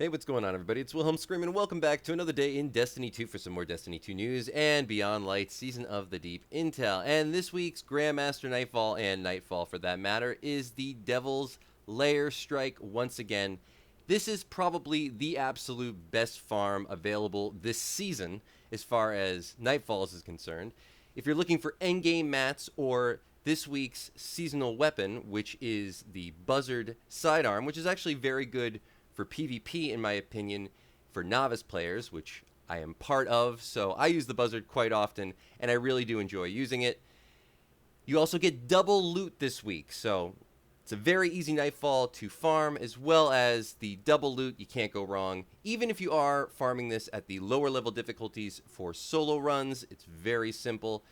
Hey, what's going on, everybody? It's Wilhelm Scream, and welcome back to another day in Destiny 2 for some more Destiny 2 news and Beyond Light Season of the Deep intel. And this week's Grandmaster Nightfall, and Nightfall for that matter, is the Devil's Lair strike once again. This is probably the absolute best farm available this season as far as Nightfalls is concerned. If you're looking for endgame mats or this week's seasonal weapon, which is the Buzzard Sidearm, which is actually very good for PvP, in my opinion, for novice players, which I am part of, so I use the Buzzard quite often, and I really do enjoy using it. You also get double loot this week, so it's a very easy Nightfall to farm, as well as the double loot. You can't go wrong. Even if you are farming this at the lower level difficulties for solo runs, it's very simple.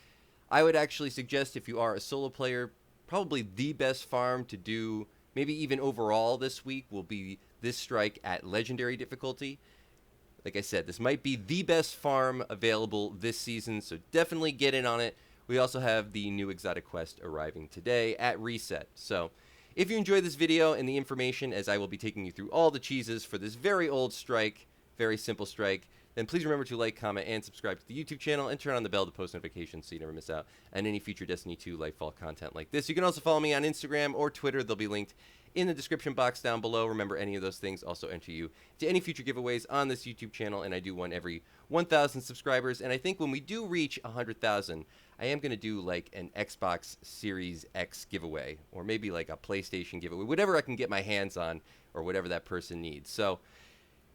I would actually suggest, if you are a solo player, probably the best farm to do, maybe even overall this week, will be this strike at legendary difficulty. Like I said, this might be the best farm available this season, so definitely get in on it. We also have the new exotic quest arriving today at reset. So if you enjoyed this video and the information, as I will be taking you through all the cheeses for this very old strike, very simple strike, then please remember to like, comment, and subscribe to the YouTube channel, and turn on the bell to post notifications so you never miss out on any future Destiny 2 Lightfall content like this. You can also follow me on Instagram or Twitter. They'll be linked in the description box down below. Remember, any of those things also enter you to any future giveaways on this YouTube channel, and I do one every 1,000 subscribers. And I think when we do reach 100,000, I am going to do like an Xbox Series X giveaway, or maybe like a PlayStation giveaway, whatever I can get my hands on, or whatever that person needs. So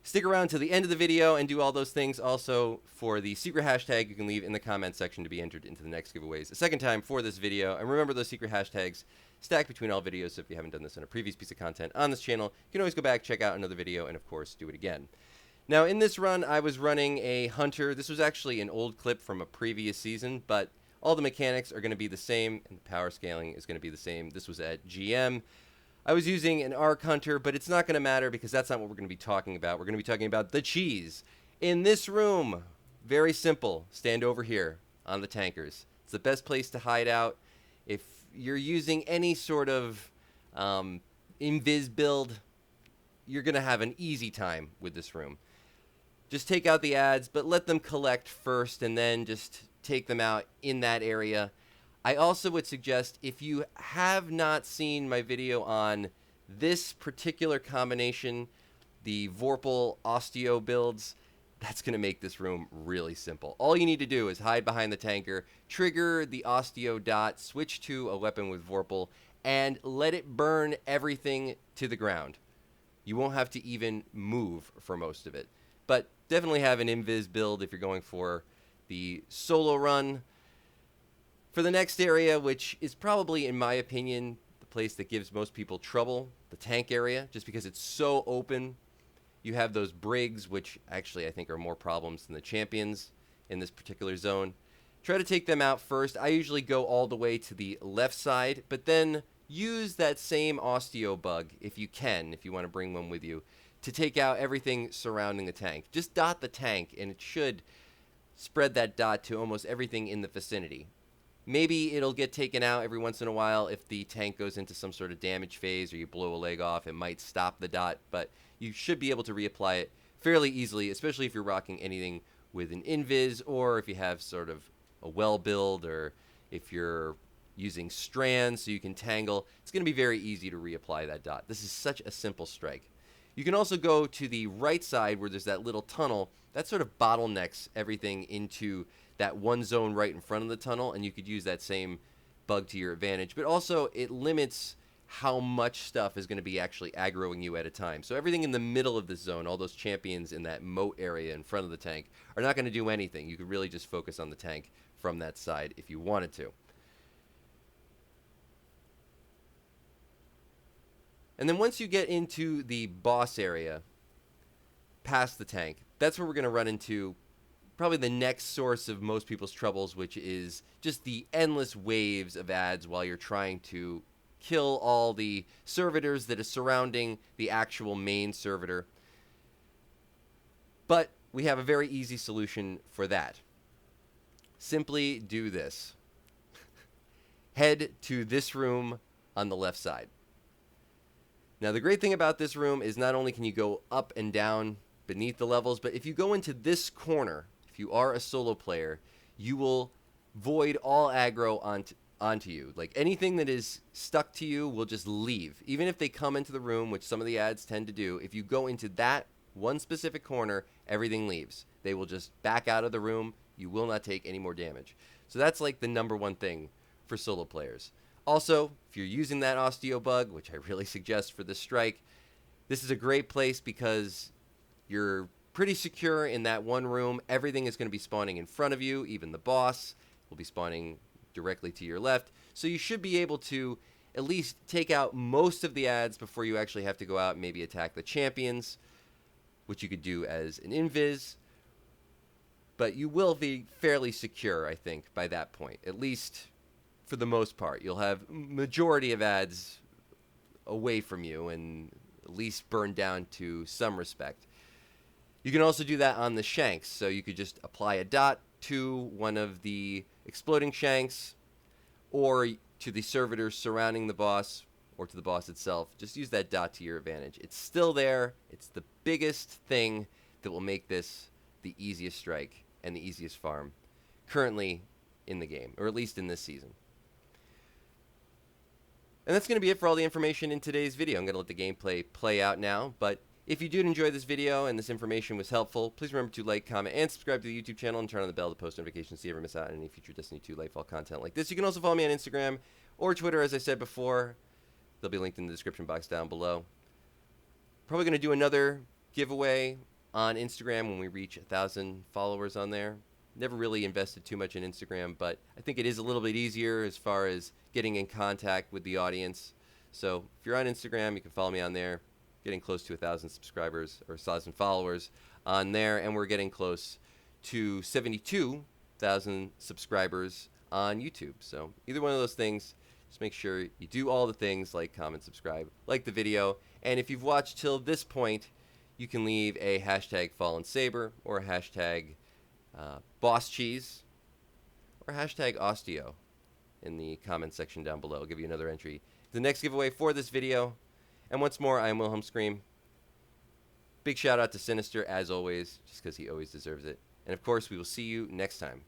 stick around to the end of the video and do all those things. Also, for the secret hashtag, you can leave in the comment section to be entered into the next giveaways a second time for this video. And remember, those secret hashtags stack between all videos, so if you haven't done this on a previous piece of content on this channel, you can always go back, check out another video, and of course, do it again. Now, in this run, I was running a Hunter. This was actually an old clip from a previous season, but all the mechanics are going to be the same, and the power scaling is going to be the same. This was at GM. I was using an Arc Hunter, but it's not going to matter because that's not what we're going to be talking about. We're going to be talking about the cheese. In this room, very simple. Stand over here on the tankers. It's the best place to hide out. If you're using any sort of invis build, you're going to have an easy time with this room. Just take out the ads, but let them collect first, and then just take them out in that area. I also would suggest, if you have not seen my video on this particular combination, the Vorpal Osteo builds, that's going to make this room really simple. All you need to do is hide behind the tanker, trigger the Osteo dot, switch to a weapon with Vorpal, and let it burn everything to the ground. You won't have to even move for most of it. But definitely have an invis build if you're going for the solo run. For the next area, which is probably, in my opinion, the place that gives most people trouble, the tank area, just because it's so open. You have those brigs, which actually I think are more problems than the champions in this particular zone. Try to take them out first. I usually go all the way to the left side, but then use that same Osteo bug, if you can, if you want to bring one with you, to take out everything surrounding the tank. Just dot the tank, and it should spread that dot to almost everything in the vicinity. Maybe it'll get taken out every once in a while if the tank goes into some sort of damage phase or you blow a leg off. It might stop the dot, but you should be able to reapply it fairly easily, especially if you're rocking anything with an invis, or if you have sort of a well build, or if you're using strands so you can tangle. It's going to be very easy to reapply that dot. This is such a simple strike. You can also go to the right side where there's that little tunnel. That sort of bottlenecks everything into that one zone right in front of the tunnel, and you could use that same bug to your advantage. But also, it limits how much stuff is going to be actually aggroing you at a time. So everything in the middle of this zone, all those champions in that moat area in front of the tank, are not going to do anything. You could really just focus on the tank from that side if you wanted to. And then once you get into the boss area, past the tank, that's where we're going to run into probably the next source of most people's troubles, which is just the endless waves of ads while you're trying to kill all the servitors that are surrounding the actual main servitor. But we have a very easy solution for that. Simply do this. Head to this room on the left side. Now, the great thing about this room is not only can you go up and down beneath the levels, but if you go into this corner, if you are a solo player, you will void all aggro onto you. Like anything that is stuck to you will just leave. Even if they come into the room, which some of the ads tend to do, if you go into that one specific corner, everything leaves. They will just back out of the room. You will not take any more damage. So that's like the number one thing for solo players. Also, if you're using that osteo bug, which I really suggest for this strike, this is a great place because you're pretty secure in that one room. Everything is going to be spawning in front of you. Even the boss will be spawning directly to your left. So you should be able to at least take out most of the ads before you actually have to go out and maybe attack the champions, which you could do as an invis. But you will be fairly secure, I think, by that point. At least for the most part. You'll have majority of ads away from you and at least burned down to some respect. You can also do that on the shanks. So you could just apply a dot to one of the exploding shanks or to the servitors surrounding the boss or to the boss itself. Just use that dot to your advantage. It's still there. It's the biggest thing that will make this the easiest strike and the easiest farm currently in the game, or at least in this season. And that's going to be it for all the information in today's video. I'm going to let the gameplay play out now, but if you did enjoy this video and this information was helpful, please remember to like, comment, and subscribe to the YouTube channel and turn on the bell to post notifications so you never miss out on any future Destiny 2 Lightfall content like this. You can also follow me on Instagram or Twitter, as I said before. They'll be linked in the description box down below. Probably going to do another giveaway on Instagram when we reach 1,000 followers on there. Never really invested too much in Instagram, but I think it is a little bit easier as far as getting in contact with the audience. So if you're on Instagram, you can follow me on there. Getting close to 1,000 subscribers or 1,000 followers on there, and we're getting close to 72,000 subscribers on YouTube. So either one of those things, just make sure you do all the things like comment, subscribe, like the video, and if you've watched till this point, you can leave a hashtag Fallen Saber or a hashtag Boss Cheese or a hashtag Osteo in the comment section down below. I'll give you another entry. The next giveaway for this video. And once more, I am Wilhelm Scream. Big shout out to Sinister, as always, just because he always deserves it. And of course, we will see you next time.